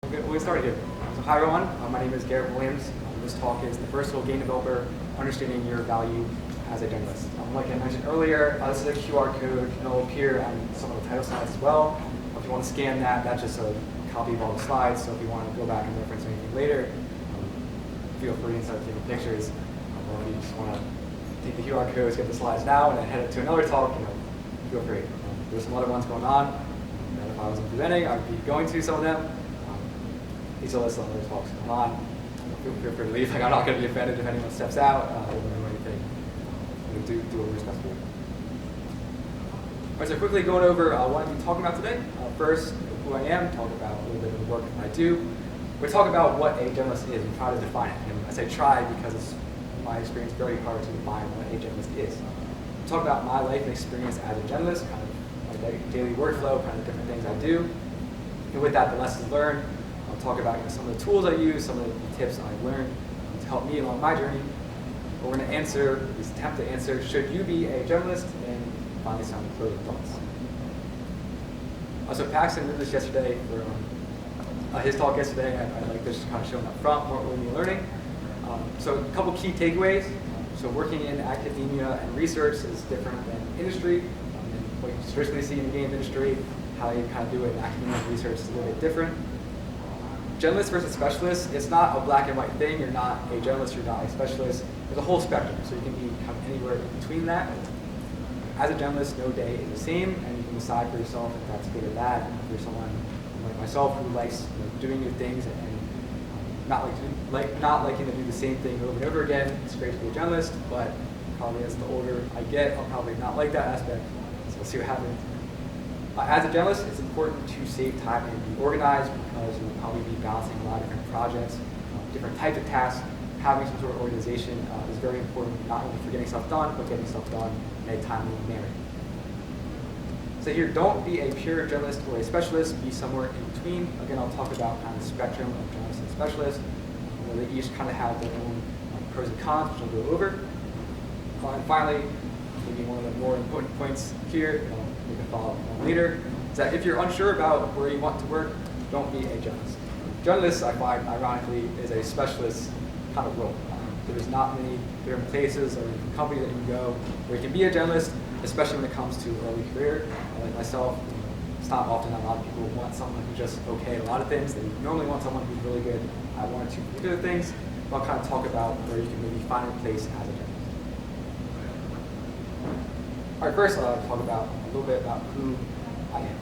We'll get started here. So hi everyone, my name is Garrett Williams. This talk is the versatile game developer understanding your value as a generalist. Like I mentioned earlier, this is a QR code and it'll appear on some of the title slides as well. If you want to scan that, that's just a copy of all the slides. So if you want to go back and reference anything later, feel free to start taking pictures. Or if you just want to take the QR codes, get the slides now, and then head to another talk, feel free. There's some other ones going on. And if I wasn't presenting, I'd be going to some of them. These are lists of other talks going on. Feel free to leave. I'm not going to be offended if anyone steps out or anything. Do what we're supposed to do. All right, so quickly going over what I'm talking about today. First, who I am, talk about a little bit of the work I do. We'll talk about what a generalist is and try to define it. And I say try because it's, in my experience, very hard to define what a generalist is. We'll talk about my life and experience as a generalist, kind of my daily workflow, kind of different things I do. And with that, the lessons learned. I'll talk about some of the tools I use, some of the tips I've learned to help me along my journey. We're going to answer, at least attempt to answer, should you be a generalist? And finally, some closing thoughts. So Paxton did this yesterday for his talk yesterday. I like this kind of showing up front, what we're going to be learning. So a couple key takeaways. So working in academia and research is different than industry. And what you traditionally see in the game industry, how you kind of do it in academia and research is a little bit different. Generalist versus specialist, it's not a black and white thing. You're not a generalist, you're not a specialist. There's a whole spectrum, so you can be kind of anywhere in between that. As a generalist, no day is the same, and you can decide for yourself if that's good or bad. If you're someone like myself who likes doing new things and not liking to do the same thing over and over again, it's great to be a generalist, but probably as the older I get, I'll probably not like that aspect, so we'll see what happens. As a generalist, it's important to save time and be organized because you'll probably be balancing a lot of different projects, different types of tasks. Having some sort of organization is very important, not only for getting stuff done, but getting stuff done in a timely manner. So here, don't be a pure generalist or a specialist, be somewhere in between. Again, I'll talk about kind of the spectrum of generalist and specialist, where they each kind of have their own pros and cons, which I'll go over. And finally, maybe one of the more important points here, you can follow up later, is that if you're unsure about where you want to work, don't be a generalist. Generalist, I find, ironically, is a specialist kind of role. There's not many different places or companies that you can go where you can be a generalist, especially when it comes to early career. Like myself, it's not often that a lot of people want someone who's just okay at a lot of things. They normally want someone who's really good at one or two particular things. But I'll kind of talk about where you can maybe find a place as a generalist. All right, first I'll talk about a little bit about who I am.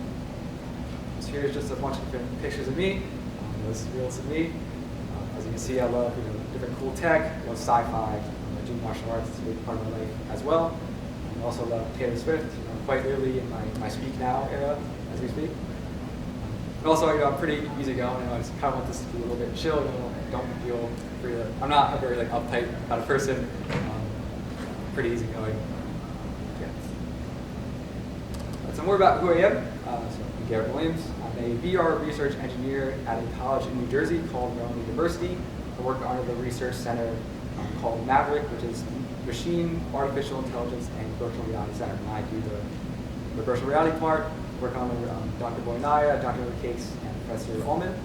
So here's just a bunch of different pictures of me. This is real of me. As you can see, I love different cool tech, sci-fi, I do martial arts. It's a big part of my life as well. I also love Taylor Swift. Quite early in my Speak Now era as we speak. And also, I'm pretty easygoing. I just kind of want this to be a little bit chill. Don't feel free to. I'm not a very uptight kind of person. Pretty easygoing. So more about who I am. So I'm Garrett Williams. I'm a VR research engineer at a college in New Jersey called Rowan University. I work under the research center called Maverick, which is Machine, Artificial Intelligence, and Virtual Reality Center. And I do the virtual reality part, work on Dr. Boynaya, Dr. Cakes, and Professor Ullman.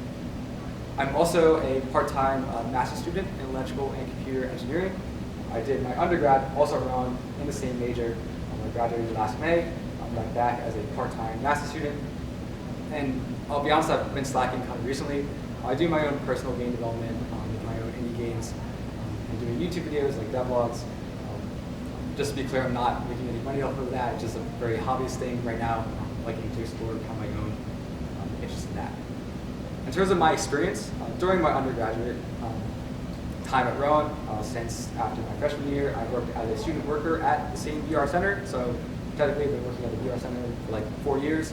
I'm also a part-time master's student in electrical and computer engineering. I did my undergrad also around in the same major. I graduated last May. I'm back as a part-time master's student. And I'll be honest, I've been slacking kind of recently. I do my own personal game development, my own indie games, and doing YouTube videos like devlogs. Just to be clear, I'm not making any money off of that. It's just a very hobbyist thing right now. I'm liking to explore kind of my own interest in that. In terms of my experience, during my undergraduate time at Rowan, since after my freshman year, I worked as a student worker at the same VR center. So technically, I've been working at the VR center for like 4 years,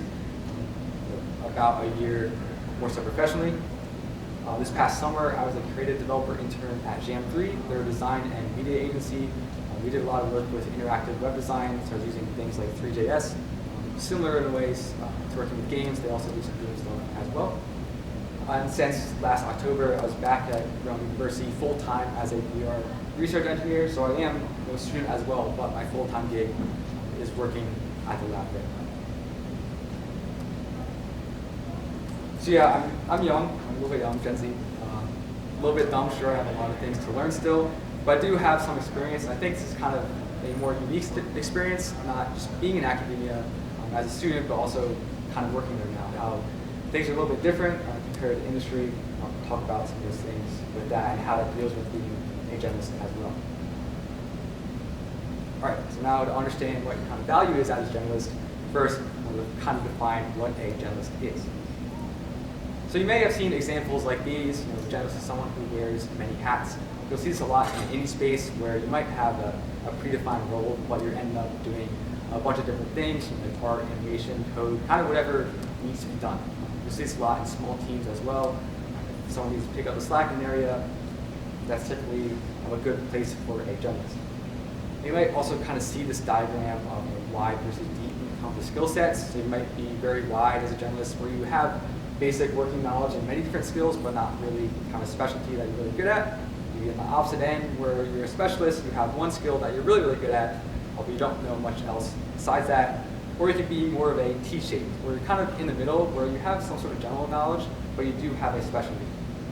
about a year more so professionally. This past summer, I was a Creative Developer Intern at Jam3, their design and media agency. We did a lot of work with interactive web design, so I was using things like 3JS. Similar in ways to working with games, they also do some game stuff as well. And since last October, I was back at Rowan University full-time as a VR research engineer, so I am a student as well, but my full-time gig is working at the lab there. So yeah, I'm young. I'm a little bit young, Gen Z. A little bit dumb, sure. I have a lot of things to learn still, but I do have some experience. And I think this is kind of a more unique experience, not just being in academia as a student, but also kind of working there now. How things are a little bit different compared to industry. I'll talk about some of those things with that and how that deals with being a generalist as well. All right, so now to understand what kind of value is as a generalist, first we'll kind of define what a generalist is. So you may have seen examples like these. You know, a generalist is someone who wears many hats. You'll see this a lot in the indie space where you might have a predefined role, but you're ending up doing a bunch of different things, like art, animation, code, kind of whatever needs to be done. You'll see this a lot in small teams as well. If someone needs to pick up the slacking area, that's typically a good place for a generalist. You might also kind of see this diagram of wide versus deep when it comes to skill sets. So you might be very wide as a generalist where you have basic working knowledge and many different skills, but not really kind of specialty that you're really good at. You get on the opposite end where you're a specialist, you have one skill that you're really, really good at, although you don't know much else besides that. Or you could be more of a T-shaped, where you're kind of in the middle, where you have some sort of general knowledge, but you do have a specialty.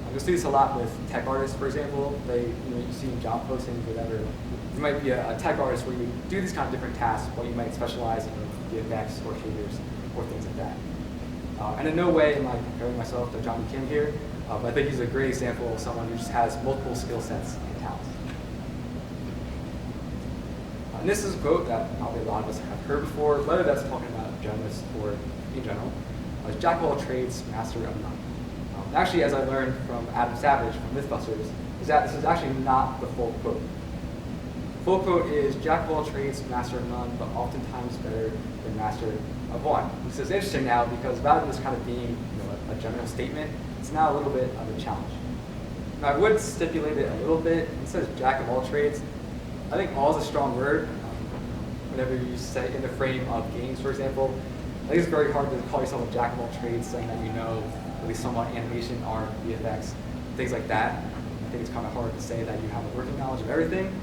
You'll see this a lot with tech artists, for example. You see in job postings, whatever. You might be a tech artist where you do these kind of different tasks, but you might specialize in VFX or shaders or things like that. And in no way am I comparing myself to Johnny Kim here, but I think he's a great example of someone who just has multiple skill sets and talents. And this is a quote that probably a lot of us have heard before, whether that's talking about journalists or in general. Jack of all trades, master of none. Actually, as I learned from Adam Savage from Mythbusters, is that this is actually not the full quote. The full quote is, Jack of all trades, master of none, but oftentimes better than master of one. This is interesting now because rather than this kind of being a general statement, it's now a little bit of a challenge. Now I would stipulate it a little bit. It says jack of all trades. I think all is a strong word. Whenever you say in the frame of games, for example, I think it's very hard to call yourself a jack of all trades saying that you know at least somewhat animation, art, VFX, things like that. I think it's kind of hard to say that you have a working knowledge of everything.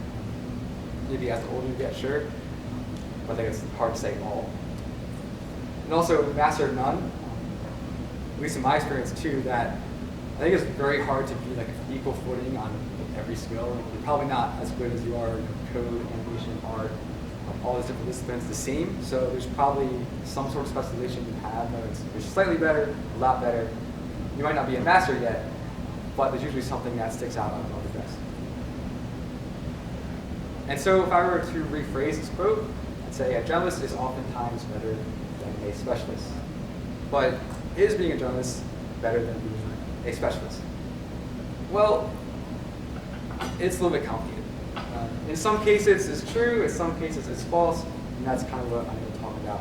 Maybe as the older you get, sure. But I think it's hard to say all. And also, master of none, at least in my experience too, that I think it's very hard to be like an equal footing on every skill. You're probably not as good as you are in code, animation, art, all these different disciplines the same. So there's probably some sort of specialization you have, whether it's slightly better, a lot better. You might not be a master yet, but there's usually something that sticks out above the rest. And so if I were to rephrase this quote, I'd say a generalist is oftentimes better than a specialist. But is being a generalist better than being a specialist? Well, it's a little bit complicated. In some cases it's true, in some cases it's false, and that's kind of what I'm going to talk about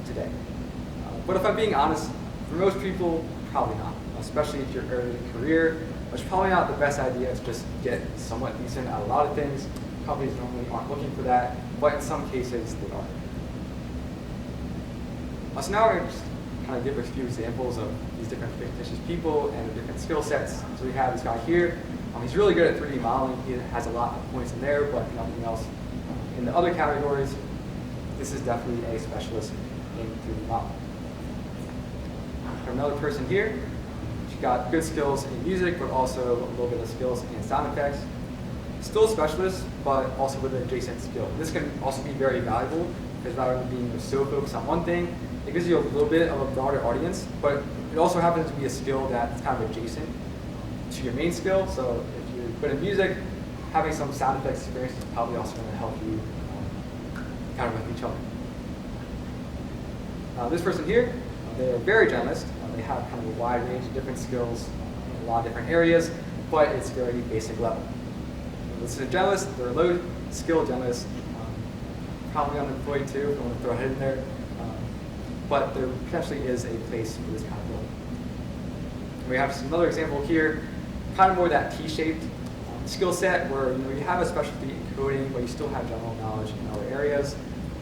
today. But if I'm being honest, for most people, probably not. Especially if you're early in your career, it's probably not the best idea to just get somewhat decent at a lot of things. Companies normally aren't looking for that, but in some cases they are. So now I'm going to just kind of give a few examples of these different fictitious people and the different skill sets. So we have this guy here. He's really good at 3D modeling. He has a lot of points in there, but nothing else. In the other categories, this is definitely a specialist in 3D modeling. Another person here, she's got good skills in music, but also a little bit of skills in sound effects. Still a specialist, but also with an adjacent skill. This can also be very valuable, because rather than being so focused on one thing, it gives you a little bit of a broader audience, but it also happens to be a skill that's kind of adjacent to your main skill. So if you're good at music, having some sound effects experience is probably also going to help you kind of with each other. This person here, they're very generalist. They have kind of a wide range of different skills in a lot of different areas, but it's very basic level. This is a generalist. They're a low skill generalist, probably unemployed too, if you want to throw it in there. But there potentially is a place for this kind of role. We have another example here, kind of more that T-shaped skill set where you have a specialty in coding, but you still have general knowledge in other areas.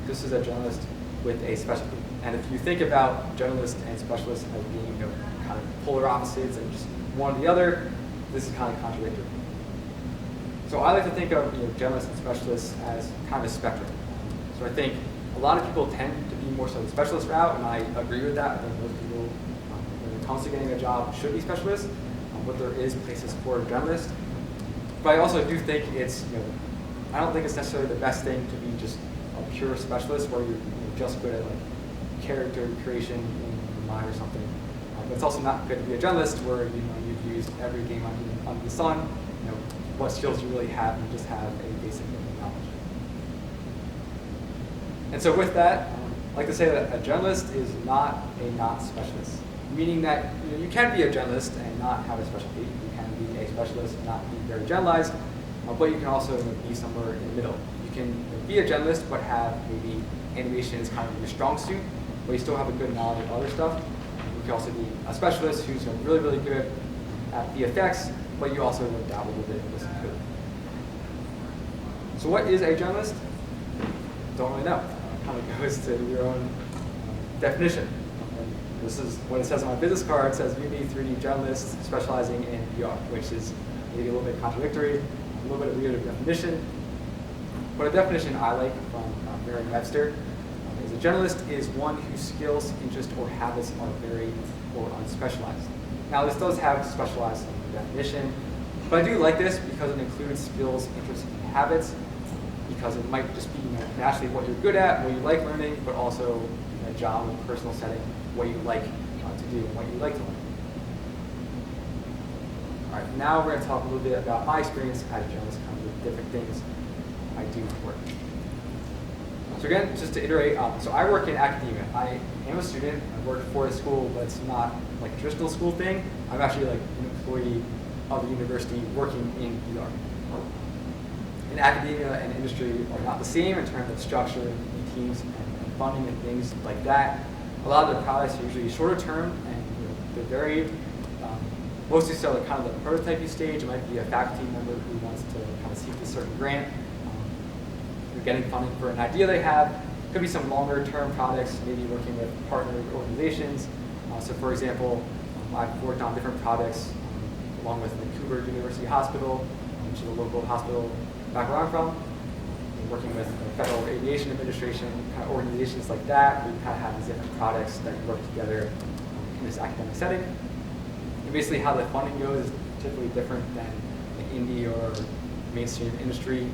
This is a generalist with a specialty. And if you think about generalist and specialist as being kind of polar opposites and just one or the other, this is kind of contradictory. So I like to think of generalists and specialists as kind of a spectrum. So I think a lot of people tend to be more so the specialist route, and I agree with that. I think most people comes to getting a job should be specialists, but there is places for a generalist. But I also do think it's, I don't think it's necessarily the best thing to be just a pure specialist where you're just good at like character creation in your mind or something. But it's also not good to be a generalist where you've used every game under the sun. What skills you really have, you just have a basic knowledge. And so with that, I like to say that a generalist is not a not specialist, meaning that you can be a generalist and not have a specialty. You can be a specialist and not be very generalized, but you can also be somewhere in the middle. You can be a generalist but have maybe animation is kind of your strong suit, but you still have a good knowledge of other stuff. You can also be a specialist who's really, really good at VFX, but you also dabble a little bit with some code. So what is a generalist? Don't really know. It kind of goes to your own definition. And this is what it says on my business card. It says Unity 3D generalist specializing in VR, which is maybe a little bit contradictory, a little bit weird of definition. But a definition I like from Merriam-Webster is a generalist is one whose skills, interests, or habits are varied or unspecialized. Now this does have specialized definition, but I do like this because it includes skills, interests, and habits, because it might just be naturally what you're good at, what you like learning, but also in a job and personal setting, what you like to do and what you like to learn. All right, now we're going to talk a little bit about my experience as a generalist, kind of the different things I do for work. So again, just to iterate, so I work in academia. I am a student. I work for a school, but it's not like a traditional school thing. I'm actually like an employee of the university working in VR. And academia and industry are not the same in terms of structure and teams and funding and things like that. A lot of the products are usually shorter term and they're varied. Mostly so at kind of the prototyping stage. It might be a faculty member who wants to kind of seek a certain grant. They're getting funding for an idea they have. Could be some longer term projects, maybe working with partner organizations. So for example, I've worked on different projects along with Vancouver University Hospital, which is a local hospital back where I'm from. Working with the Federal Aviation Administration, kind of organizations like that. We kind of have these different projects that work together in this academic setting. And basically how the funding goes is typically different than the indie or mainstream industry.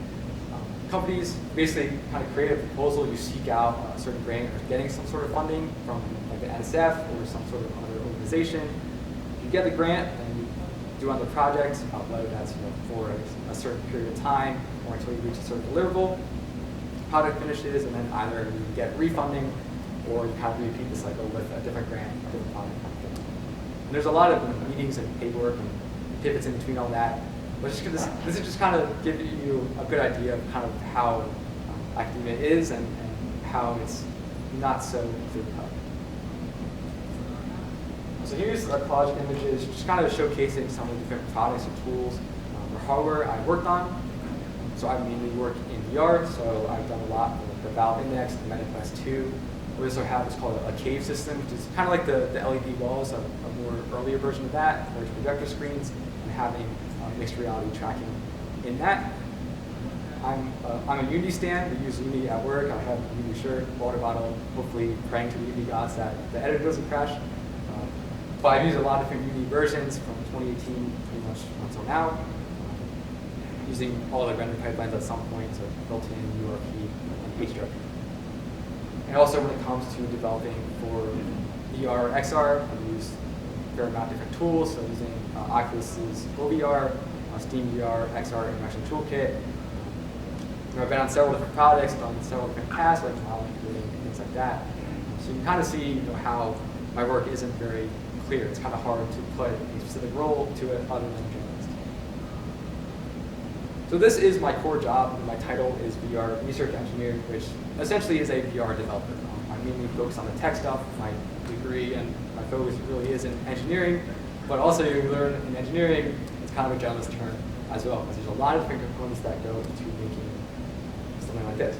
Companies basically kind of create a proposal, you seek out a certain grant or getting some sort of funding from like the NSF or some sort of other organization. You get the grant and you do on the project, whether that's for a certain period of time or until you reach a certain deliverable. Project finishes and then either you get refunding or you kind of repeat the cycle with a different grant, a different project. And there's a lot of meetings and paperwork and pivots in between all that. But this is just kind of give you a good idea of kind of how academia is and how it's not so clear cut. So here's a collage of images, just kind of showcasing some of the different products and tools or hardware I worked on. So I mainly work in VR, so I've done a lot with the Valve Index, the MetaQuest 2. We also have what's called a cave system, which is kind of like the LED walls, a more earlier version of that, where it's projector screens and having mixed reality tracking in that. I'm a Unity stan. We use Unity at work. I have a Unity shirt, water bottle, hopefully praying to the Unity gods that the editor doesn't crash. But I've used a lot of different Unity versions from 2018 pretty much until now, using all the render pipelines at some point, so built-in URP and HDRP. And also when it comes to developing for VR or XR, I use a fair amount of different tools, so using Oculus's OVR, Steam VR, XR Interaction Toolkit. I've been on several different projects, done several different tasks like modeling, coding, things like that. So you can kind of see how my work isn't very clear. It's kind of hard to put a specific role to it other than journalist. So this is my core job. My title is VR Research Engineer, which essentially is a VR developer. I mainly focus on the tech stuff. My degree and my focus really is in engineering, but also you learn in engineering, it's kind of a generalist term as well, because there's a lot of different components that go into making something like this.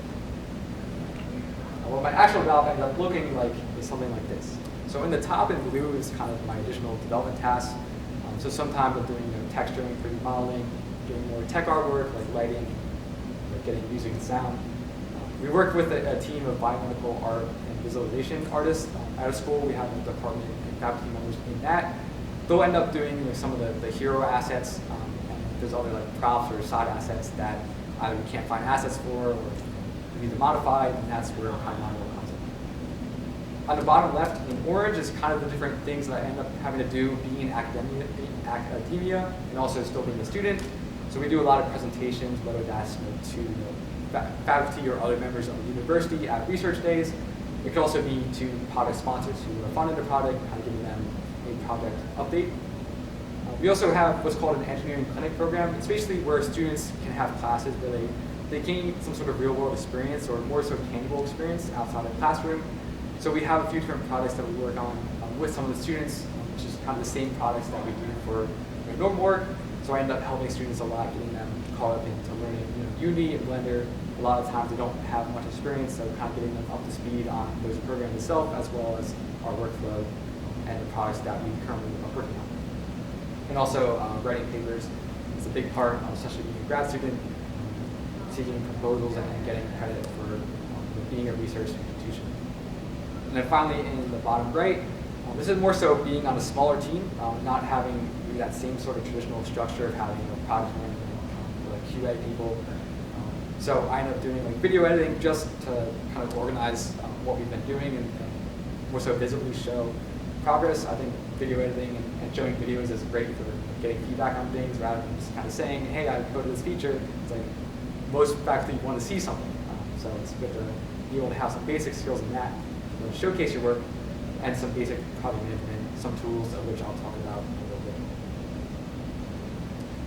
What my actual job ends up looking like is something like this. So in the top in blue is kind of my additional development tasks. So sometimes I'm doing texturing, 3D modeling, doing more tech artwork like lighting, getting music and sound. We work with a team of biomedical art and visualization artists. Out of school, we have a department and faculty members in that. They'll end up doing some of the hero assets, and there's other like props or side assets that either we can't find assets for or we need to modify, and that's where kind of my role comes in. On the bottom left in orange is kind of the different things that I end up having to do being in academia and also still being a student. So we do a lot of presentations, whether that's to faculty or other members of the university at research days. It could also be to product sponsors who are funding the product, kind of giving them a project update. We also have what's called an engineering clinic program. It's basically where students can have classes where they gain some sort of real world experience or more so tangible experience outside of the classroom. So we have a few different products that we work on with some of the students, which is kind of the same products that we do for normal work. So I end up helping students a lot, getting them caught up into learning Unity and Blender. A lot of times they don't have much experience, so kind of getting them up to speed on those programs itself, as well as our workflow and the products that we currently are working on. And also writing papers is a big part, especially being a grad student, seeking proposals and getting credit for being a research institution. And then finally, in the bottom right, this is more so being on a smaller team, not having that same sort of traditional structure of having product management, like QA people. So I end up doing like video editing just to kind of organize what we've been doing and more so visibly show progress. I think video editing and showing videos is great for getting feedback on things rather than just kind of saying, hey, I coded this feature. It's like most faculty want to see something. So it's good to be able to have some basic skills in that, showcase your work, and some basic project management, some tools of which I'll talk about in a little bit.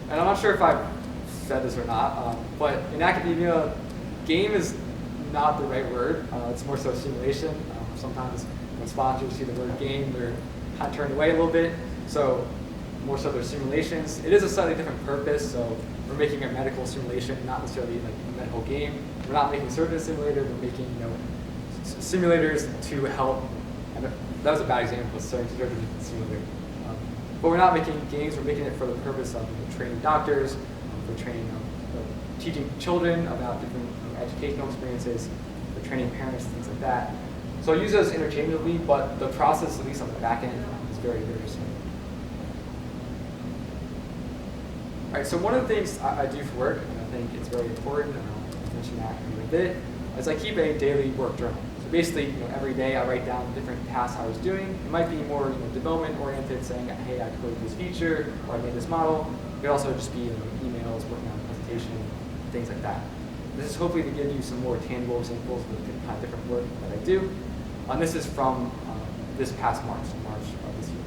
And I'm not sure if I've said this or not, but in academia, game is not the right word. It's more so simulation. Sometimes when sponsors see the word game, they're kind of turned away a little bit. So more so they're simulations. It is a slightly different purpose. So we're making a medical simulation, not necessarily like a medical game. We're not making a surgeon simulator. We're making simulators to help. And that was a bad example of surgeon simulator. But we're not making games. We're making it for the purpose of training doctors, for training, teaching children about different educational experiences, for training parents, things like that. So I use those interchangeably, but the process, at least on the back end, is very, very similar. All right, so one of the things I do for work, and I think it's very important, and I'll mention that in a bit, is I keep a daily work journal. So basically, every day I write down different tasks I was doing. It might be more development-oriented, saying, hey, I coded this feature, or I made this model. It could also just be emails, working on a presentation, things like that. This is hopefully to give you some more tangible examples of the kind of different work that I do. And this is from this past March of this year.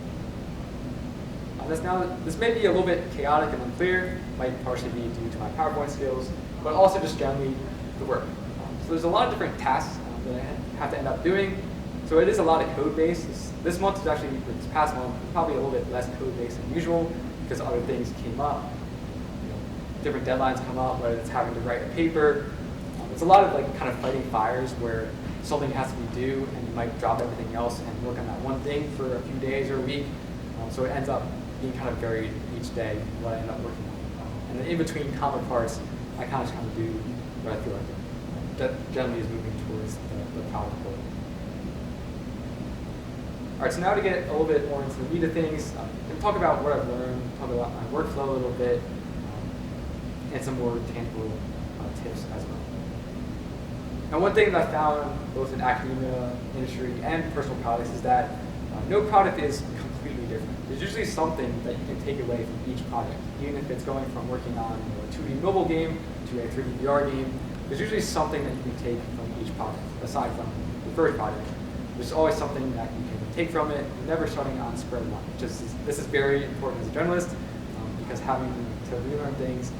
This may be a little bit chaotic and unclear, might partially be due to my PowerPoint skills, but also just generally the work. So there's a lot of different tasks that I have to end up doing. So it is a lot of code base. This month is actually, this past month, probably a little bit less code base than usual because other things came up. Different deadlines come up, whether it's having to write a paper. It's a lot of kind of fighting fires where something has to be due and you might drop everything else and work on that one thing for a few days or a week. So it ends up being kind of varied each day what I end up working on. And then in between common parts, I kind of do what I feel like that generally is moving towards the product goal. All right, so now to get a little bit more into the meat of things, I'm going to talk about what I've learned, talk about my workflow a little bit, and some more tangible tips as well. And one thing that I found both in academia, industry, and personal products is that no product is completely different. There's usually something that you can take away from each project, even if it's going from working on a 2D mobile game to a 3D VR game. There's usually something that you can take from each project, aside from the first project. There's always something that you can take from it. You're never starting on square one. This is very important as a generalist because having to relearn things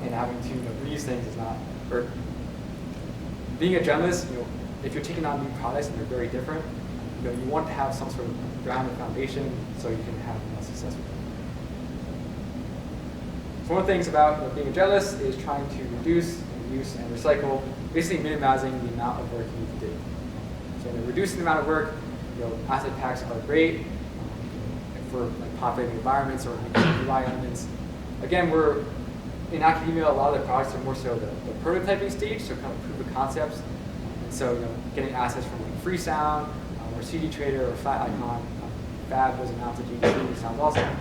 and having to reuse things is not, or being a generalist, if you're taking on new products and they're very different, you want to have some sort of grounded foundation so you can have success with them. So one of the things about being a generalist is trying to reduce and reuse and recycle, basically minimizing the amount of work you need to do. So reducing the amount of work, asset packs are great for populating environments or UI elements. Again, we're in academia, a lot of the products are more so the prototyping stage, so kind of proof of concepts. So getting assets from like Freesound or CD Trader or Flat Icon, Fab was announced at GDC, sounds awesome.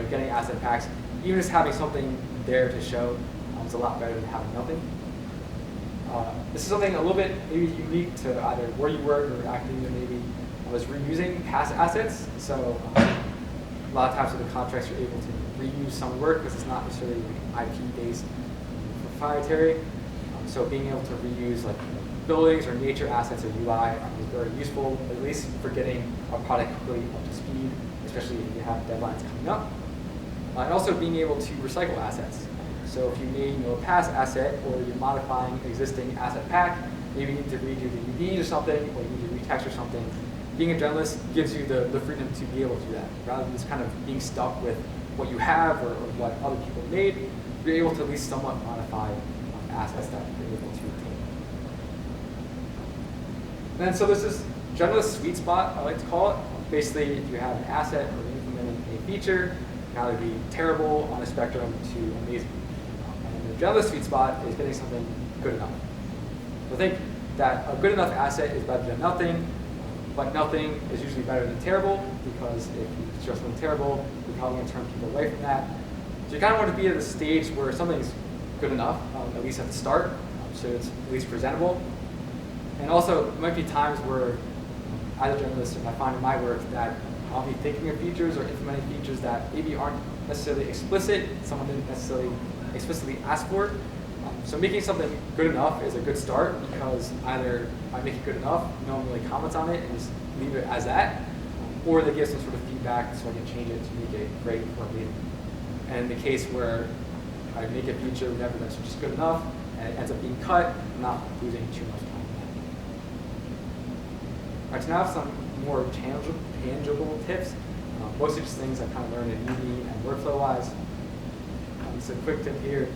Getting asset packs, even just having something there to show is a lot better than having nothing. This is something a little bit maybe unique to either where you work or academia maybe, was reusing past assets. So a lot of times with the contracts you're able to reuse some work because it's not necessarily like IP-based proprietary. So being able to reuse like buildings or nature assets or UI is very useful, at least for getting a product quickly up to speed, especially if you have deadlines coming up. And also being able to recycle assets. So if you made a past asset or you're modifying existing asset pack, maybe you need to redo the UV or something, or you need to retexture something. Being a generalist gives you the freedom to be able to do that. Rather than just kind of being stuck with what you have or what other people made, you're able to at least somewhat modify assets that you're able to obtain. And so there's this generalist sweet spot, I like to call it. Basically, if you have an asset or you're implementing a feature, it can either be terrible on a spectrum to amazing. And the generalist sweet spot is getting something good enough. So I think that a good enough asset is better than nothing, but nothing is usually better than terrible, because if you show something terrible, you're probably going to turn people away from that. So you kind of want to be at a stage where something's good enough, at least at the start, so it's at least presentable. And also, there might be times where, as a generalist, if I find in my work that I'll be thinking of features or implementing features that maybe aren't necessarily explicit, someone didn't necessarily explicitly ask for. So making something good enough is a good start, because either if I make it good enough, no one really comments on it and just leave it as that, or they give some sort of feedback so I can change it to make it great or amazing. And in the case where I make a feature never that's just good enough and it ends up being cut, I'm not losing too much time. All right, so now I have some more tangible tips. Most of these things I kind of learned in uni and workflow-wise. So a quick tip here.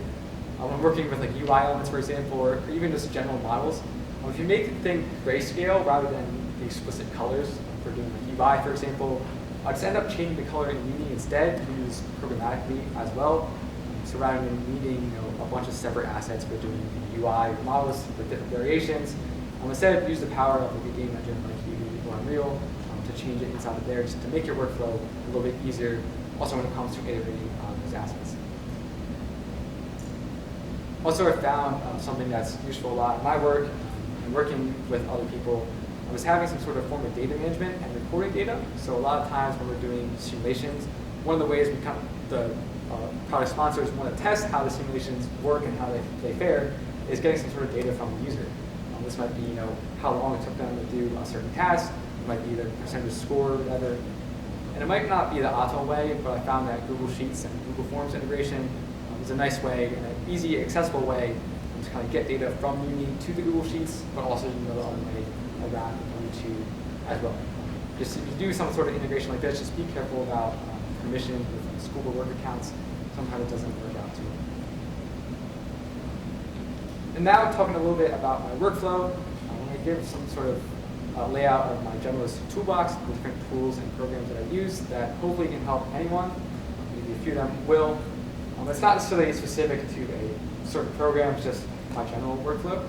When I'm working with like UI elements, for example, or even just general models, if you make the thing grayscale rather than the explicit colors for doing like UI, for example, I just end up changing the color in Uni instead to use programmatically as well. So rather than needing a bunch of separate assets for doing UI models with different variations, instead use the power of like a game engine like Unity or Unreal to change it inside of there, just to make your workflow a little bit easier, also when it comes to iterating on those assets. Also, I found something that's useful a lot in my work and working with other people. I was having some sort of form of data management and recording data. So a lot of times when we're doing simulations, one of the ways the product sponsors want to test how the simulations work and how they fare is getting some sort of data from the user. This might be how long it took them to do a certain task. It might be their percentage score or whatever. And it might not be the optimal way, but I found that Google Sheets and Google Forms integration is a nice way and an easy, accessible way to kind of get data from Uni to the Google Sheets, but also the other way around Uni to as well. Just if you do some sort of integration like this, just be careful about permission with school work accounts. Sometimes it doesn't work out too well. And now talking a little bit about my workflow, I want to give some sort of layout of my generalist toolbox, the different tools and programs that I use that hopefully can help anyone. Maybe a few of them will. It's not necessarily specific to a certain program, it's just my general workflow.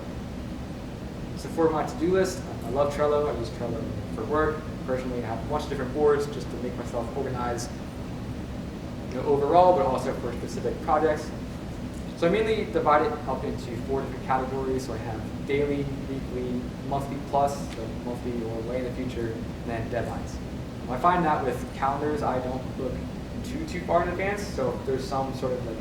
So for my to-do list, I love Trello. I use Trello for work. Personally, I have a bunch of different boards just to make myself organized overall, but also for specific projects. So I mainly divide it up into 4 different categories. So I have daily, weekly, monthly plus, so monthly or way in the future, and then deadlines. I find that with calendars, I don't look too far in advance. So if there's some sort of like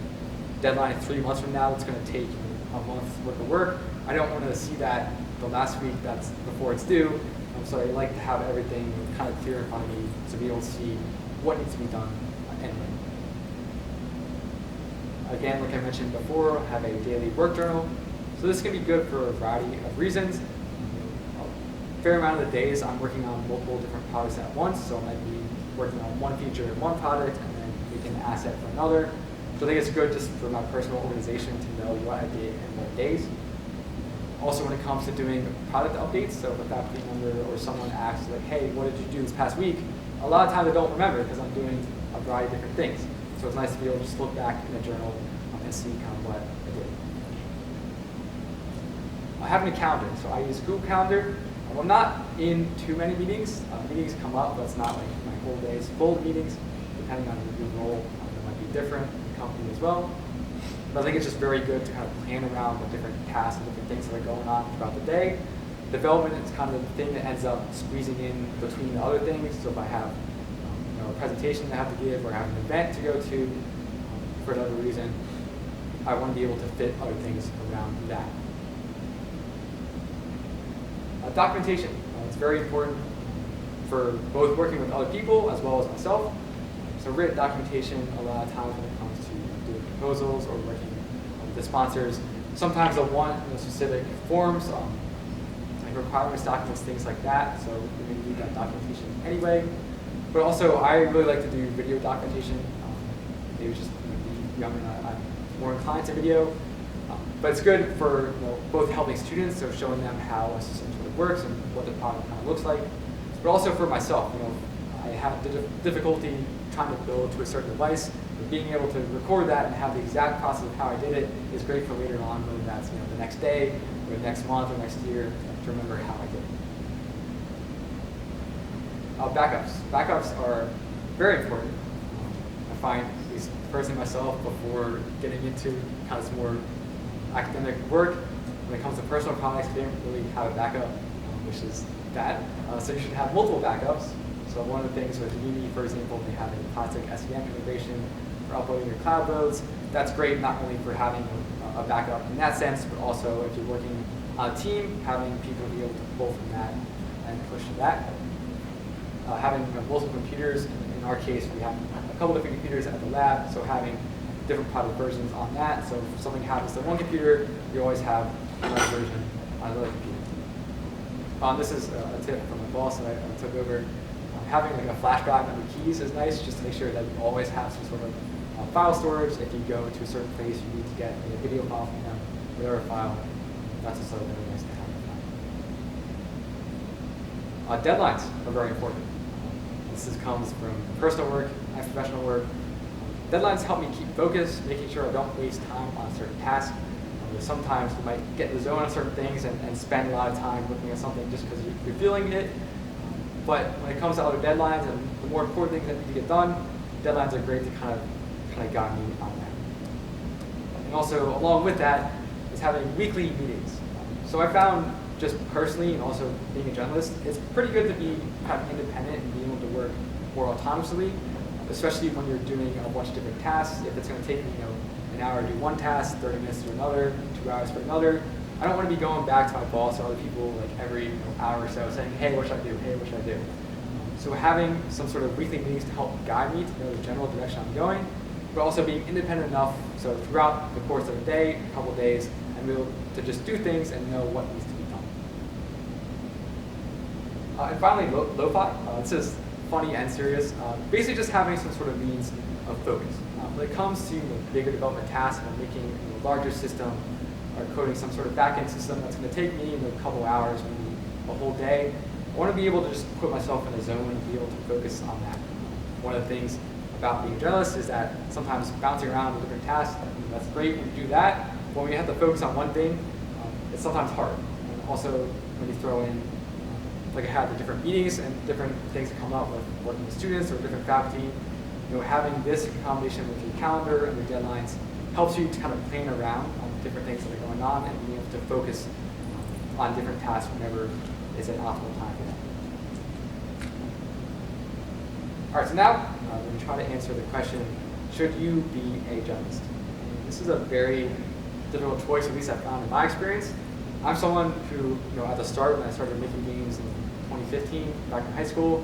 deadline 3 months from now that's going to take a month's worth of work, I don't want to see that the last week that's before it's due. So I like to have everything kind of clear in front of me to be able to see what needs to be done anyway. Again, like I mentioned before, I have a daily work journal. So this can be good for a variety of reasons. A fair amount of the days I'm working on multiple different products at once, so I might be working on one feature in one product and then making an asset for another. So I think it's good just for my personal organization to know what I did in what days. Also, when it comes to doing product updates, so if a faculty member or someone asks, like, hey, what did you do this past week? A lot of times I don't remember because I'm doing a variety of different things. So it's nice to be able to just look back in a journal and see kind of what I did. Having a calendar. So I use Google Calendar. I'm not in too many meetings. Meetings come up, but it's not like my whole day is full of meetings. Depending on your role, it might be different in the company as well. But I think it's just very good to kind of plan around the different tasks and different things that are going on throughout the day. Development is kind of the thing that ends up squeezing in between the other things. So if I have a presentation I have to give or I have an event to go to for another reason, I want to be able to fit other things around that. Documentation. It's very important for both working with other people as well as myself. So written documentation a lot of times when it comes to doing proposals or working with the sponsors. Sometimes they'll want specific forms, like requirements documents, things like that. So you're going to need that documentation anyway. But also, I really like to do video documentation. Maybe just being young and I'm more inclined to video. But it's good for both helping students, so showing them how a system sort of works and what the product kind of looks like. But also for myself, I have difficulty trying to build to a certain device. But being able to record that and have the exact process of how I did it is great for later on, whether that's the next day or the next month or next year, to remember how I did it. Backups. Backups are very important. I find, at least personally myself, before getting into kind of some more academic work, when it comes to personal products, I didn't really have a backup, which is bad. So you should have multiple backups. So one of the things with Uni, for example, they have a classic SVM integration for uploading your cloud loads. That's great not only for having a backup in that sense, but also if you're working on a team, having people be able to pull from that and push to that. Having multiple computers, in our case, we have a couple different computers at the lab, so having different product versions on that. So if something happens to one computer, you always have another version on another computer. This is a tip from my boss that I took over. Having like a flash drive under keys is nice, just to make sure that you always have some sort of file storage. If you go to a certain place, you need to get a video file from them, whatever file. That's also really nice to have. Deadlines are very important. This comes from personal work and professional work. Deadlines help me keep focus, making sure I don't waste time on certain tasks. Sometimes you might get in the zone on certain things and spend a lot of time looking at something just because you're feeling it. But when it comes to other deadlines and the more important things that need to get done, deadlines are great to kind of guide me on that. And also, along with that, is having weekly meetings. So I found, just personally, and also being a generalist, it's pretty good to be kind of independent and being able to work more autonomously, especially when you're doing a bunch of different tasks. If it's going to take me, an hour to do one task, 30 minutes to do another, 2 hours for another, I don't want to be going back to my boss or other people like every hour or so saying, hey, what should I do? Hey, what should I do? So having some sort of weekly meetings to help guide me to know the general direction I'm going, but also being independent enough so throughout the course of a day, a couple of days, I'm able to just do things and know what needs to be done. And finally, lo-fi. This is funny and serious. Basically just having some sort of means of focus. When it comes to bigger development tasks and making a larger system or coding some sort of backend system that's going to take me a couple hours, maybe a whole day, I want to be able to just put myself in a zone and be able to focus on that. One of the things about being a generalist is that sometimes bouncing around with different tasks, that's great when you do that, but when you have to focus on one thing, it's sometimes hard. And also when you throw in, like I had the different meetings and different things that come up with working with students or different faculty, having this in combination with your calendar and your deadlines helps you to kind of plan around different things that are going on and being able to focus on different tasks whenever it's an optimal time for that. All right, so now we're going to try to answer the question, should you be a generalist? And this is a very difficult choice, at least I found in my experience. I'm someone who, at the start when I started making games in 2015, back in high school,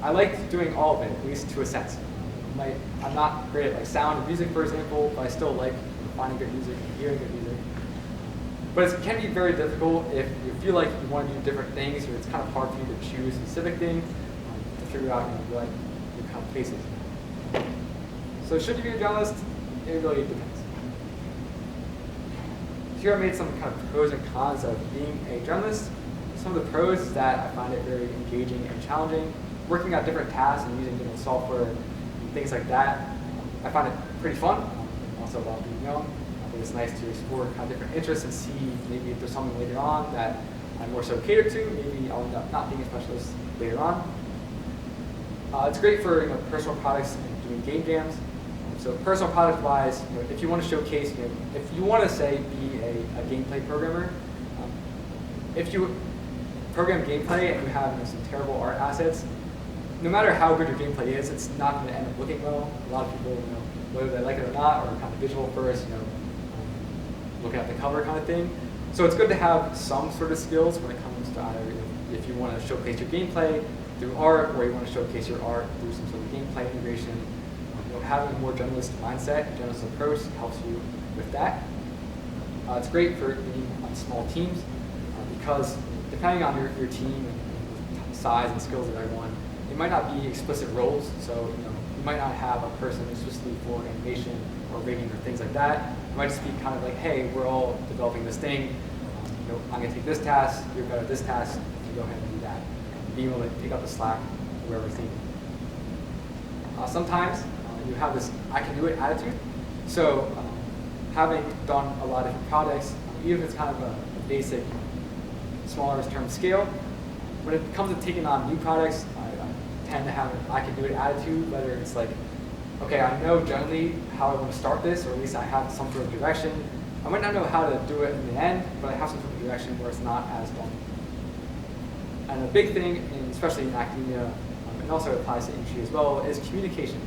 I liked doing all of it, at least to a sense. I'm not great at sound and music, for example, but I still like finding good music and hearing good music. But it can be very difficult if you feel like you want to do different things, or it's kind of hard for you to choose a specific thing to figure out what your kind of place is. So should you be a generalist? It really depends. Here I made some kind of pros and cons of being a generalist. Some of the pros is that I find it very engaging and challenging. Working on different tasks and using different software and things like that, I find it pretty fun. Also while being young, think it's nice to explore kind of different interests and see maybe if there's something later on that I'm more so catered to. Maybe I'll end up not being a specialist later on. It's great for personal products and doing game jams. So personal product wise, if you want to showcase, if you want to say be a gameplay programmer, if you program gameplay and you have some terrible art assets, no matter how good your gameplay is, it's not going to end up looking well. A lot of people, whether they like it or not, are kind of visual first, looking at the cover kind of thing. So it's good to have some sort of skills when it comes to either if you want to showcase your gameplay through art, or you want to showcase your art through some sort of gameplay integration. Having a more generalist mindset, generalist approach helps you with that. It's great for being on small teams because depending on your team and size and skills of everyone, it might not be explicit roles. So you might not have a person explicitly for animation or rigging or things like that. It might just be kind of like, hey, we're all developing this thing. I'm going to take this task. You're better at this task. You go ahead and do that. And being able to pick up the slack wherever's needed. Sometimes you have this I can do it attitude. So having done a lot of different projects, even if it's kind of a basic, smaller term scale, when it comes to taking on new projects, I tend to have an I can do it attitude, whether it's like, okay, I know generally how I want to start this, or at least I have some sort of direction. I might not know how to do it in the end, but I have some sort of direction where it's not as daunting. And a big thing, especially in academia, and also applies to industry as well, is communication.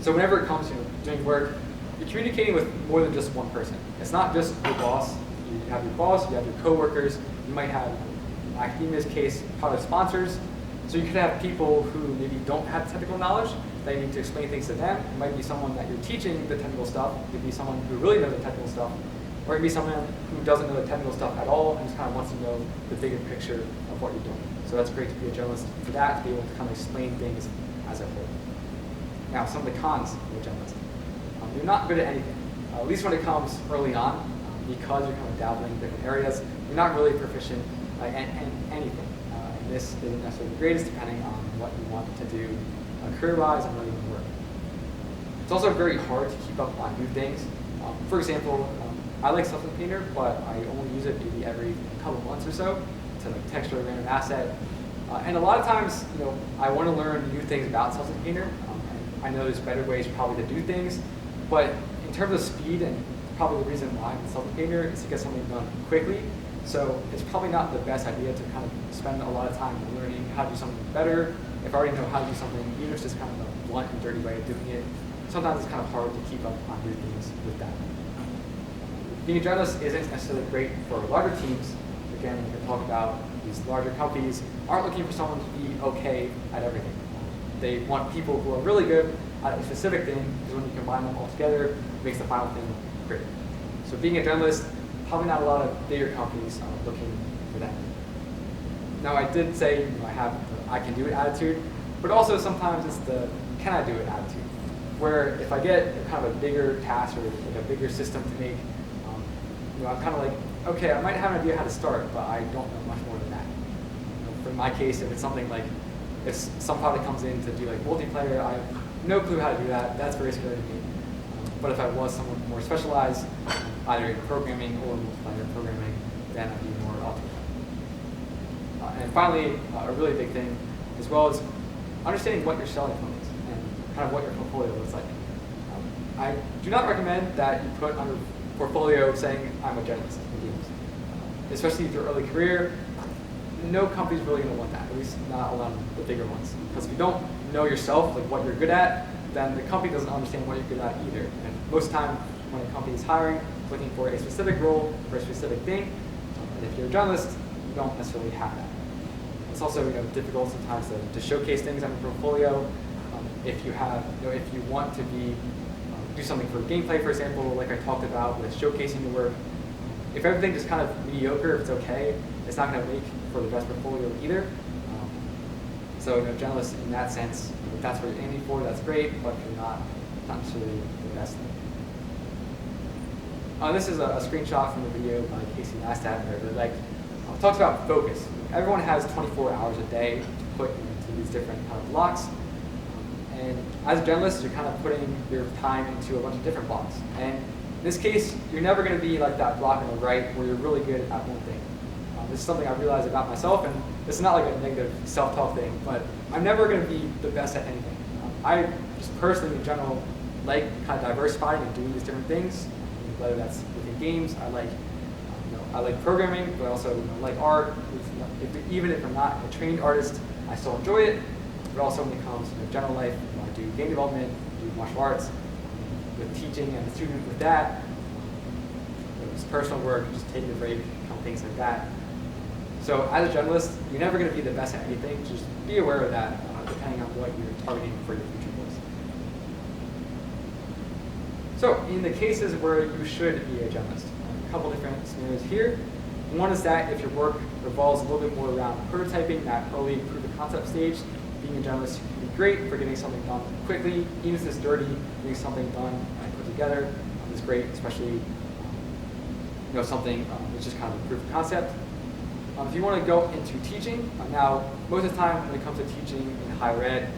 So whenever it comes to doing work, you're communicating with more than just one person. It's not just your boss. You have your boss, you have your coworkers, you might have, in academia's case, product sponsors. So you could have people who maybe don't have technical knowledge, that you need to explain things to them. It might be someone that you're teaching the technical stuff. It could be someone who really knows the technical stuff. Or it could be someone who doesn't know the technical stuff at all and just kind of wants to know the bigger picture of what you're doing. So that's great to be a journalist for that, to be able to kind of explain things as a whole. Now, some of the cons of a journalist. You're not good at anything, at least when it comes early on, because you're kind of dabbling in different areas. You're not really proficient in anything. And this isn't necessarily the greatest, depending on what you want to do career-wise and where you work. It's also very hard to keep up on new things. For example, I like Substance Painter, but I only use it maybe every couple months or so to texture a random asset. And a lot of times, I want to learn new things about Substance Painter. I know there's better ways probably to do things, but in terms of speed, and probably the reason why I'm in Substance Painter is to get something done quickly. So it's probably not the best idea to kind of spend a lot of time learning how to do something better. If I already know how to do something, even if it's just kind of a blunt and dirty way of doing it, sometimes it's kind of hard to keep up on new things with that. Being a journalist isn't necessarily great for larger teams. Again, we can talk about these larger companies aren't looking for someone to be okay at everything. They want people who are really good at a specific thing, because when you combine them all together, it makes the final thing great. So being a journalist, probably not a lot of bigger companies looking for that. Now, I did say I have the I can do it attitude, but also sometimes it's the can I do it attitude, where if I get kind of a bigger task or like a bigger system to make, I'm kind of like, okay, I might have an idea how to start, but I don't know much more than that. For my case, if it's something like, if some product comes in to do like multiplayer, I have no clue how to do that. That's very scary to me. But if I was someone more specialized, either in programming or multiplayer programming, then I'd be more optimal. And finally, a really big thing as well is understanding what your selling point is and kind of what your portfolio looks like. I do not recommend that you put on your portfolio saying I'm a generalist in games, especially if you're early career. No company's really going to want that, at least not a lot of the bigger ones. Because if you don't know yourself, like what you're good at, then the company doesn't understand what you're good at either. And most of the time, when a company is hiring, looking for a specific role for a specific thing, and if you're a journalist, you don't necessarily have that. It's also difficult sometimes to showcase things on your portfolio. If you have, if you want to do something for gameplay, for example, like I talked about with showcasing your work. If everything is kind of mediocre, if it's okay, it's not going to make for the best portfolio either. So journalists in that sense, if that's what you're aiming for, that's great, but if you're not necessarily the best thing. This is a screenshot from the video by Casey Neistat, where it talks about focus. Everyone has 24 hours a day to put into these different kind of blocks. And as a journalist, you're kind of putting your time into a bunch of different blocks. And In this case, you're never going to be like that block on the right where you're really good at one thing. This is something I realized about myself, and this is not like a negative self-talk thing, but I'm never going to be the best at anything. I just personally, in general, like kind of diversifying and doing these different things, whether that's within games. I like programming, but also like art. Even if I'm not a trained artist, I still enjoy it. But also when it comes to general life, I do game development, do martial arts, with teaching and a student with that. It's personal work, just taking a break, things like that. So as a generalist, you're never going to be the best at anything. Just be aware of that, depending on what you're targeting for your future goals. So in the cases where you should be a generalist, a couple different scenarios here. One is that if your work revolves a little bit more around prototyping, that early proof of concept stage, being a generalist can be great for getting something done quickly, even if it's dirty. Getting something done and put together is great, especially something that's just kind of a proof of concept. If you want to go into teaching, now most of the time when it comes to teaching in higher ed,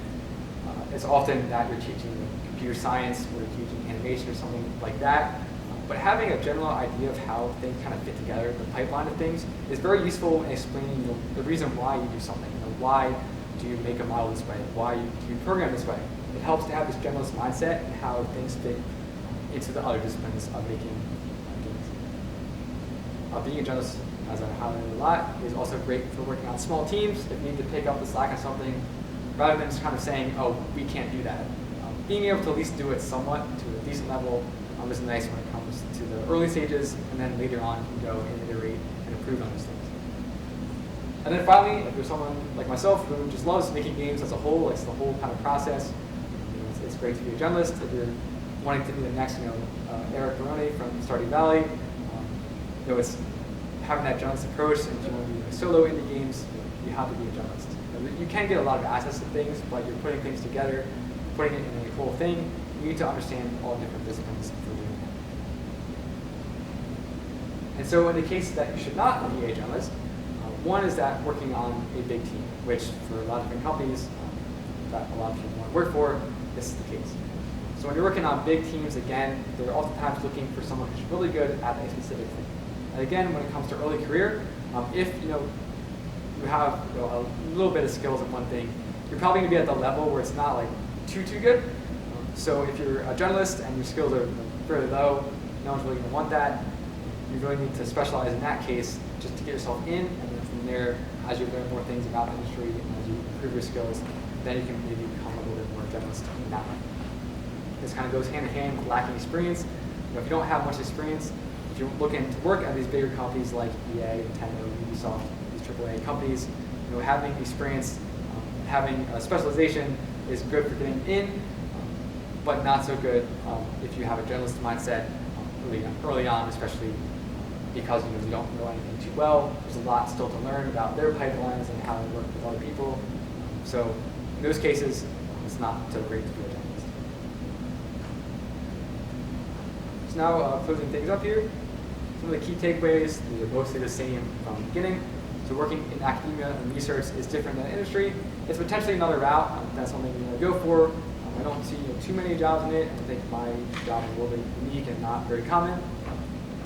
it's often that you're teaching computer science or you're teaching animation or something like that. But having a general idea of how things kind of fit together, the pipeline of things, is very useful in explaining the reason why you do something. Why do you make a model this way? Why do you program this way? It helps to have this generalist mindset and how things fit into the other disciplines of making games. Being a generalist, as I highlighted a lot, is also great for working on small teams. If you need to pick up the slack on something, rather than just kind of saying, oh, we can't do that. Being able to at least do it somewhat to a decent level is nice when it comes to the early stages, and then later on you can go and iterate and improve on those things. And then finally, if you're someone like myself who just loves making games as a whole, likes the whole kind of process, it's great to be a generalist. If you're wanting to be the next, Eric Barone from Stardew Valley, it's having that generalist approach. And if you want to be solo indie games, you have to be a generalist. You can get a lot of access to things, but you're putting things together, putting it in a whole thing. You need to understand all different disciplines for doing that. And so in the case that you should not be a generalist, one is that working on a big team, which for a lot of different companies that a lot of people want to work for, this is the case. So when you're working on big teams, again, they're oftentimes looking for someone who's really good at a specific thing. And again, when it comes to early career, if you have a little bit of skills in one thing, you're probably going to be at the level where it's not like too good. So if you're a generalist and your skills are fairly low, no one's really going to want that. You really need to specialize in that case just to get yourself in, and then from there, as you learn more things about the industry and as you improve your skills, then you can maybe become a little bit more generalist in that way. This kind of goes hand in hand with lacking experience. If you don't have much experience, if you're looking to work at these bigger companies like EA, Nintendo, Ubisoft, these AAA companies, having experience, having a specialization is good for getting in, but not so good if you have a generalist mindset early on, especially because you don't know anything too well. There's a lot still to learn about their pipelines and how they work with other people. So in those cases, it's not so great to be a generalist. So now closing things up here, some of the key takeaways, these are mostly the same from the beginning. So working in academia and research is different than industry. It's potentially another route. That's something you want to go for. I don't see too many jobs in it. I think my job is a little bit unique and not very common.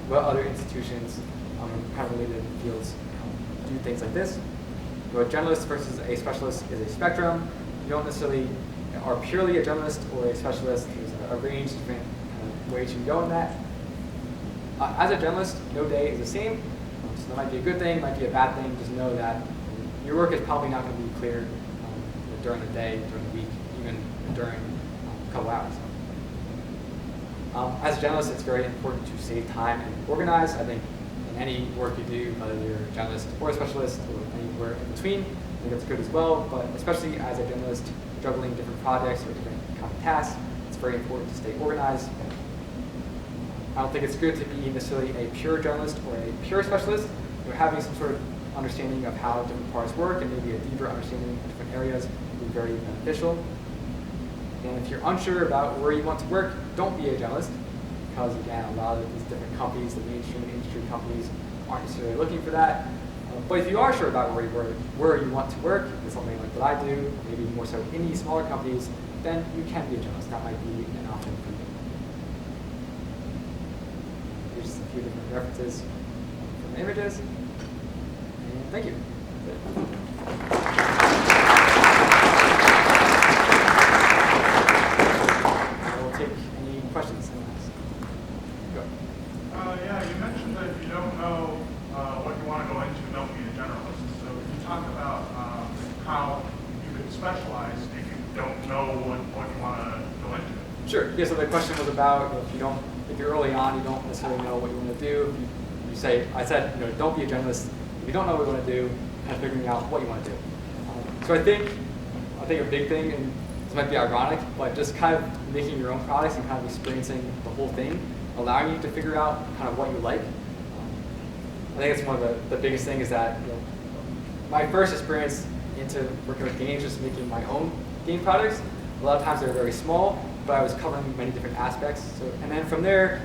But other institutions, kind of related fields, do things like this. A generalist versus a specialist is a spectrum. You don't necessarily are purely a generalist or a specialist. There's a range of different ways you can go in that. As a generalist, no day is the same. So that might be a good thing, might be a bad thing. Just know that your work is probably not going to be clear during the day, during the week, even during a couple hours. As a generalist, it's very important to save time and organize. I think in any work you do, whether you're a generalist or a specialist or anywhere in between, I think it's good as well. But especially as a generalist, juggling different projects or different kind of tasks, it's very important to stay organized. I don't think it's good to be necessarily a pure generalist or a pure specialist. Having some sort of understanding of how different parts work and maybe a deeper understanding of different areas would be very beneficial. And if you're unsure about where you want to work, don't be a generalist, because again, a lot of these different companies, the mainstream industry companies, aren't necessarily looking for that. But if you are sure about where you want to work, it's something like what I do, maybe more so in these smaller companies, then you can be a generalist. That might be an option for you. here's just a few different references from the images. And thank you. We'll take any questions. Go. Yeah, you mentioned that if you don't know what you want to go into, don't be a generalist. So can you talk about how you could specialize if you don't know what you want to go into? Sure. Yeah. So the question was about if you're early on, you don't necessarily know what you want to do. I said, don't be a generalist. If you don't know what you want to do, kind of figuring out what you want to do. So I think a big thing, and this might be ironic, but just kind of making your own products and kind of experiencing the whole thing, allowing you to figure out kind of what you like. I think it's one of the biggest things is that my first experience into working with games, just making my own game products. A lot of times they're very small, but I was covering many different aspects. And then from there,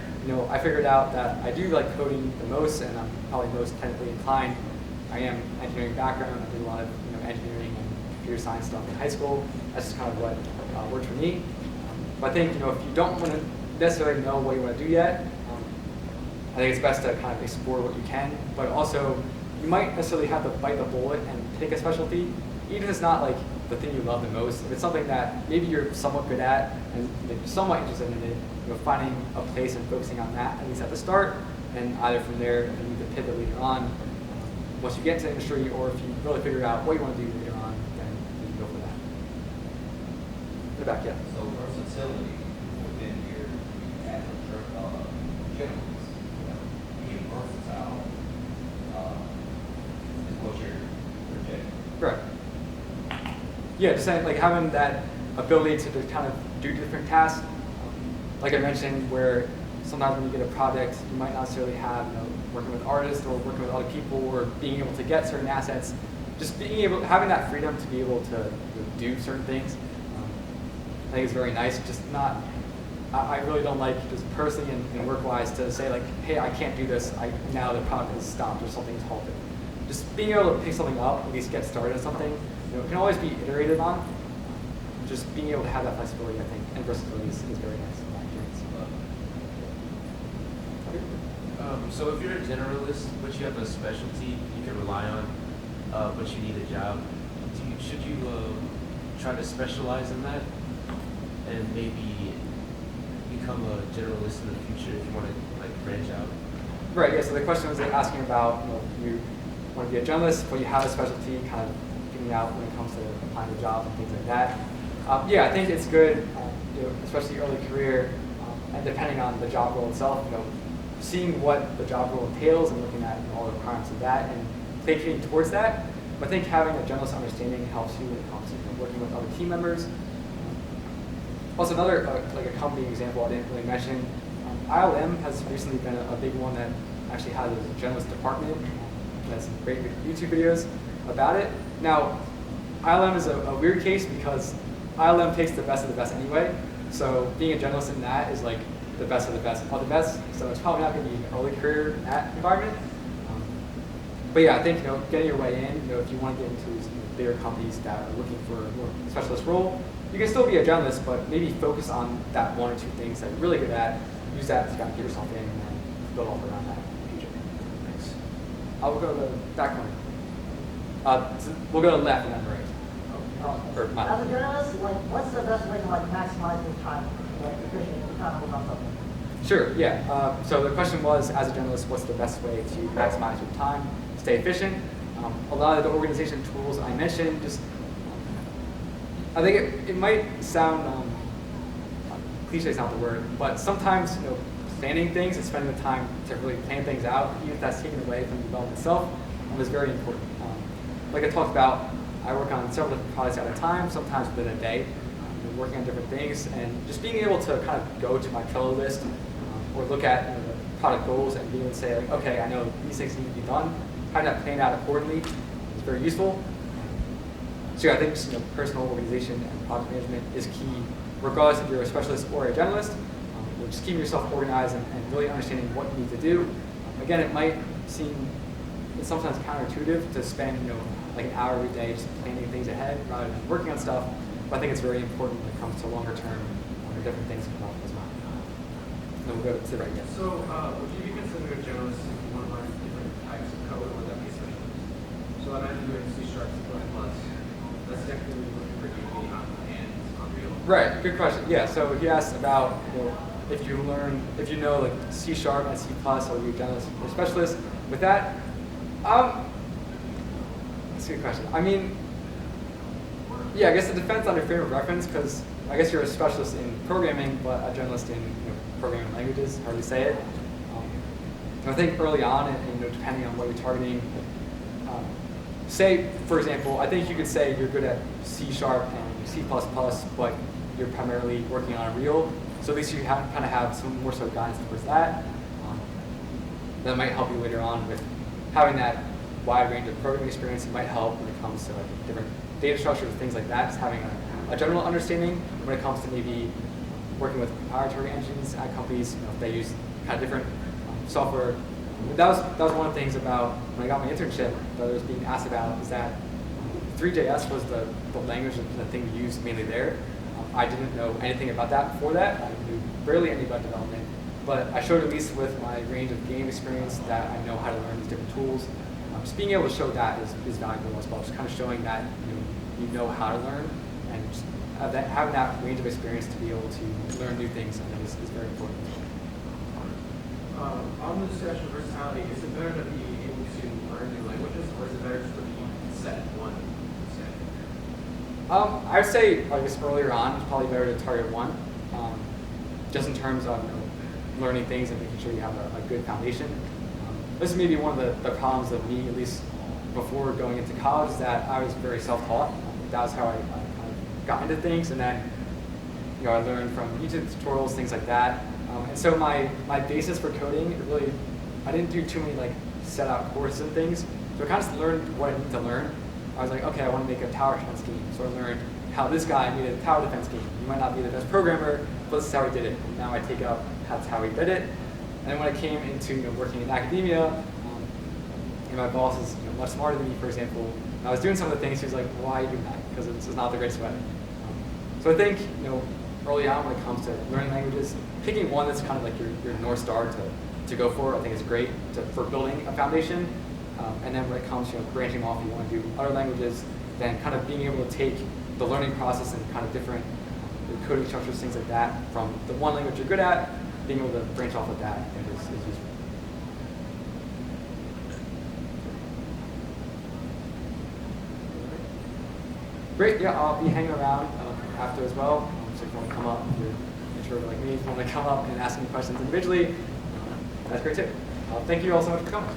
I figured out that I do like coding the most, and I'm probably most technically inclined. I am engineering background. I did a lot of engineering and computer science stuff in high school. That's just kind of what worked for me. But I think if you don't want to necessarily know what you want to do yet, I think it's best to kind of explore what you can. But also, you might necessarily have to bite the bullet and pick a specialty, even if it's not like the thing you love the most. If it's something that maybe you're somewhat good at and you're somewhat interested in it, finding a place and focusing on that at least at the start, and either from there if you need to pivot later on. Once you get into the industry, or if you really figure out what you want to do later on, then you can go for that. In the back, yeah. So versatility within your as a generalist, being versatile is what you're projecting. Right. Yeah, just saying, like having that ability to just kind of do different tasks. Like I mentioned, where sometimes when you get a project, you might not necessarily have working with artists or working with other people or being able to get certain assets. Just having that freedom to be able to do certain things, I think it's very nice. Just not, I really don't like just personally and work-wise to say like, hey, I can't do this. Now the product is stopped or something's halted. Just being able to pick something up, at least get started on something, can always be iterated on. Just being able to have that flexibility, I think, and versatility is very nice in my experience. So if you're a generalist, but you have a specialty you can rely on, but you need a job, should you try to specialize in that and maybe become a generalist in the future if you want to branch out? Right. Yeah. So the question was asking about you want to be a generalist, but you have a specialty, kind of figuring out when it comes to applying to jobs and things like that. Yeah, I think it's good, especially early career, and depending on the job role itself, seeing what the job role entails and looking at all the requirements of that and thinking towards that. But I think having a generalist understanding helps you when it comes to working with other team members. Also, another like a company example I didn't really mention, ILM has recently been a big one that actually has a generalist department. Has some great YouTube videos about it. Now, ILM is a weird case because ILM takes the best of the best anyway. So being a generalist in that is like the best of the best of the best. So it's probably not going to be an early career in that environment. But yeah, I think getting your way in, if you want to get into bigger companies that are looking for a more specialist role, you can still be a generalist, but maybe focus on that one or two things that you're really good at. Use that to kind of get yourself in and then build off around that in the future. Thanks. I'll go to the back corner. We'll go to the left and then right. As a journalist, what's the best way to maximize your time, efficiently, time to work on something? Sure. Yeah. So the question was, as a journalist, what's the best way to maximize your time, stay efficient? A lot of the organization tools I mentioned, I think it might sound cliche is not the word, but sometimes planning things and spending the time to really plan things out, even if that's taken away from the development itself, is very important. Like I talked about, I work on several different projects at a time, sometimes within a day, working on different things, and just being able to kind of go to my Trello list or look at the product goals and being able to say, like, okay, I know these things need to be done, having that planned out accordingly is very useful. So yeah, I think just, personal organization and project management is key, regardless if you're a specialist or a generalist. Just keeping yourself organized and really understanding what you need to do. Again, it might seem it's sometimes counterintuitive to spend like an hour every day just planning things ahead rather than working on stuff. But I think it's very important when it comes to longer term or different things come up as well. then we'll go to the right. Yeah. So, would you be considered a generalist if you want to learn different types of code, or would that be a specialist? So, I imagine you're in C#, C++. That's technically looking pretty easy on hands, on real. Right. Good question. Yeah. So he asked about if you know like C# and C++, or you're generalist or specialist. With that, that's a good question. I mean, yeah, I guess it depends on your frame of reference, because I guess you're a specialist in programming, but a generalist in programming languages, however you say it. And I think early on, and depending on what you're targeting, say, for example, I think you could say you're good at C# and C++, but you're primarily working on Real. So at least you kind of have some more sort of guidance towards that. That might help you later on with having that wide range of programming experience. It might help when it comes to like different data structures, things like that. Just having a general understanding when it comes to maybe working with proprietary engines at companies, if they use kind of different software. That was one of the things about when I got my internship that I was being asked about, is that 3JS was the language and the thing we used mainly there. I didn't know anything about that before that. I knew barely anything about development, but I showed at least with my range of game experience that I know how to learn these different tools. Just being able to show that is valuable as well. Just kind of showing that you know how to learn, and just having that range of experience to be able to learn new things, I think is very important. On the discussion of versatility, is it better to be able to learn new languages, or is it better just to be set in one? I would say, I guess earlier on, it's probably better to target one, just in terms of learning things and making sure you have a good foundation. This is maybe one of the problems of me, at least before going into college, is that I was very self-taught. That was how I kind of got into things, and then I learned from YouTube tutorials, things like that. And so my basis for coding, I didn't do too many like set out courses and things. So I kind of just learned what I needed to learn. I was like, okay, I want to make a tower defense game. So I learned how this guy made a tower defense game. He might not be the best programmer, but this is how he did it. And now I take it up, that's how he did it. And then when I came into working in academia, and my boss is much smarter than me, for example, and I was doing some of the things, he was like, why are you doing that? Because it's not the greatest way. So I think early on when it comes to learning languages, picking one that's kind of like your North Star to go for, I think is great for building a foundation. And then when it comes to branching off, you want to do other languages, then kind of being able to take the learning process and kind of different coding structures, things like that, from the one language you're good at, being able to branch off of that, I think is useful. Great, yeah, I'll be hanging around after as well. So if you want to come up, if you're introvert like me, if you want to come up and ask me questions individually, that's great too. Thank you all so much for coming.